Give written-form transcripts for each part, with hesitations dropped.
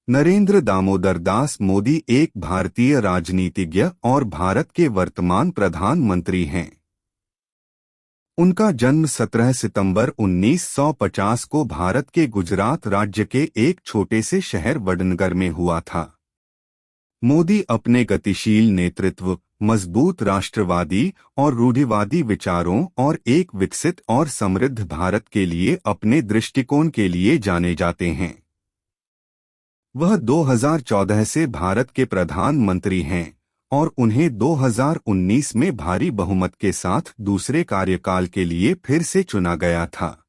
नरेंद्र दामोदर दास मोदी एक भारतीय राजनीतिज्ञ और भारत के वर्तमान प्रधानमंत्री हैं। उनका जन्म 17 सितंबर 1950 को भारत के गुजरात राज्य के एक छोटे से शहर वडनगर में हुआ था। मोदी अपने गतिशील नेतृत्व, मजबूत राष्ट्रवादी और रूढ़िवादी विचारों और एक विकसित और समृद्ध भारत के लिए अपने दृष्टिकोण के लिए जाने जाते हैं। वह 2014 से भारत के प्रधानमंत्री हैं और उन्हें 2019 में भारी बहुमत के साथ दूसरे कार्यकाल के लिए फिर से चुना गया था।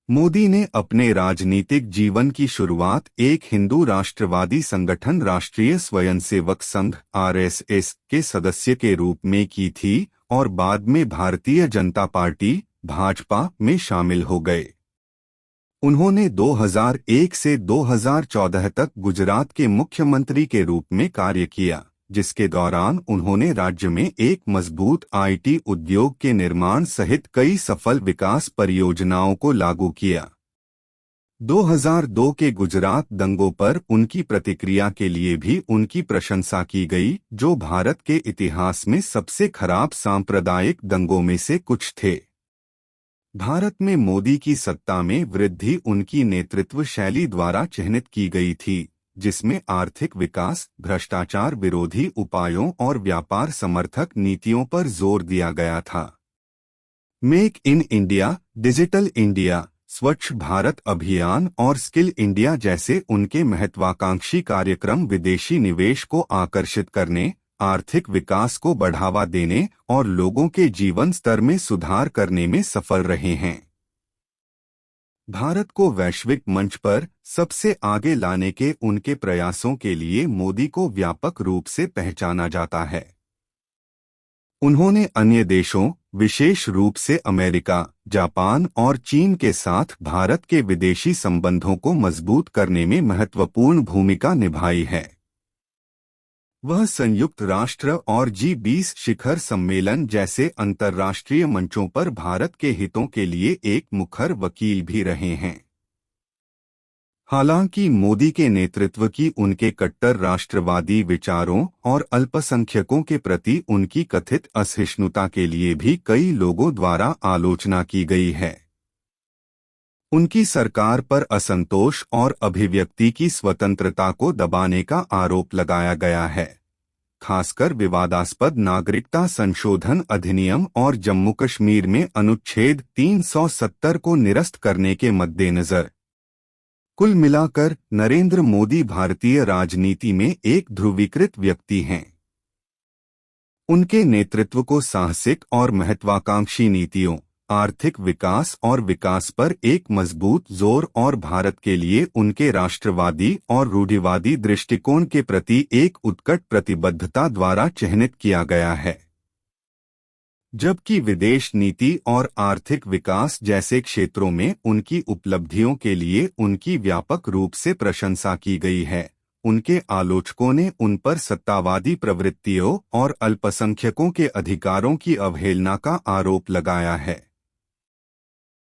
मोदी ने अपने राजनीतिक जीवन की शुरुआत एक हिंदू राष्ट्रवादी संगठन राष्ट्रीय स्वयंसेवक संघ (आरएसएस) के सदस्य के रूप में की थी और बाद में भारतीय जनता पार्टी (भाजपा) में शामिल हो गए। उन्होंने 2001 से 2014 तक गुजरात के मुख्यमंत्री के रूप में कार्य किया, जिसके दौरान उन्होंने राज्य में एक मजबूत आईटी उद्योग के निर्माण सहित कई सफल विकास परियोजनाओं को लागू किया। 2002 के गुजरात दंगों पर उनकी प्रतिक्रिया के लिए भी उनकी प्रशंसा की गई, जो भारत के इतिहास में सबसे खराब सांप्रदायिक दंगों में से कुछ थे। भारत में मोदी की सत्ता में वृद्धि उनकी नेतृत्व शैली द्वारा चिह्नित की गई थी, जिसमें आर्थिक विकास, भ्रष्टाचार विरोधी उपायों और व्यापार समर्थक नीतियों पर जोर दिया गया था। Make in India, digital India, स्वच्छ भारत अभियान और स्किल इंडिया जैसे उनके महत्वाकांक्षी कार्यक्रम विदेशी निवेश को आकर्षित करने, आर्थिक विकास को बढ़ावा देने और लोगों के जीवन स्तर में सुधार करने में सफल रहे हैं। भारत को वैश्विक मंच पर सबसे आगे लाने के उनके प्रयासों के लिए मोदी को व्यापक रूप से पहचाना जाता है। उन्होंने अन्य देशों, विशेष रूप से अमेरिका, जापान और चीन के साथ भारत के विदेशी संबंधों को मजबूत करने में महत्वपूर्ण भूमिका निभाई है। वह संयुक्त राष्ट्र और G20 शिखर सम्मेलन जैसे अंतर्राष्ट्रीय मंचों पर भारत के हितों के लिए एक मुखर वकील भी रहे हैं। हालांकि मोदी के नेतृत्व की उनके कट्टर राष्ट्रवादी विचारों और अल्पसंख्यकों के प्रति उनकी कथित असहिष्णुता के लिए भी कई लोगों द्वारा आलोचना की गई है। उनकी सरकार पर असंतोष और अभिव्यक्ति की स्वतंत्रता को दबाने का आरोप लगाया गया है, खासकर विवादास्पद नागरिकता संशोधन अधिनियम और जम्मू कश्मीर में अनुच्छेद 370 को निरस्त करने के मद्देनजर। कुल मिलाकर नरेंद्र मोदी भारतीय राजनीति में एक ध्रुवीकृत व्यक्ति हैं। उनके नेतृत्व को साहसिक और महत्वाकांक्षी नीतियों, आर्थिक विकास और विकास पर एक मजबूत जोर और भारत के लिए उनके राष्ट्रवादी और रूढ़िवादी दृष्टिकोण के प्रति एक उत्कट प्रतिबद्धता द्वारा चिह्नित किया गया है। जबकि विदेश नीति और आर्थिक विकास जैसे क्षेत्रों में उनकी उपलब्धियों के लिए उनकी व्यापक रूप से प्रशंसा की गई है, उनके आलोचकों ने उन पर सत्तावादी प्रवृत्तियों और अल्पसंख्यकों के अधिकारों की अवहेलना का आरोप लगाया है।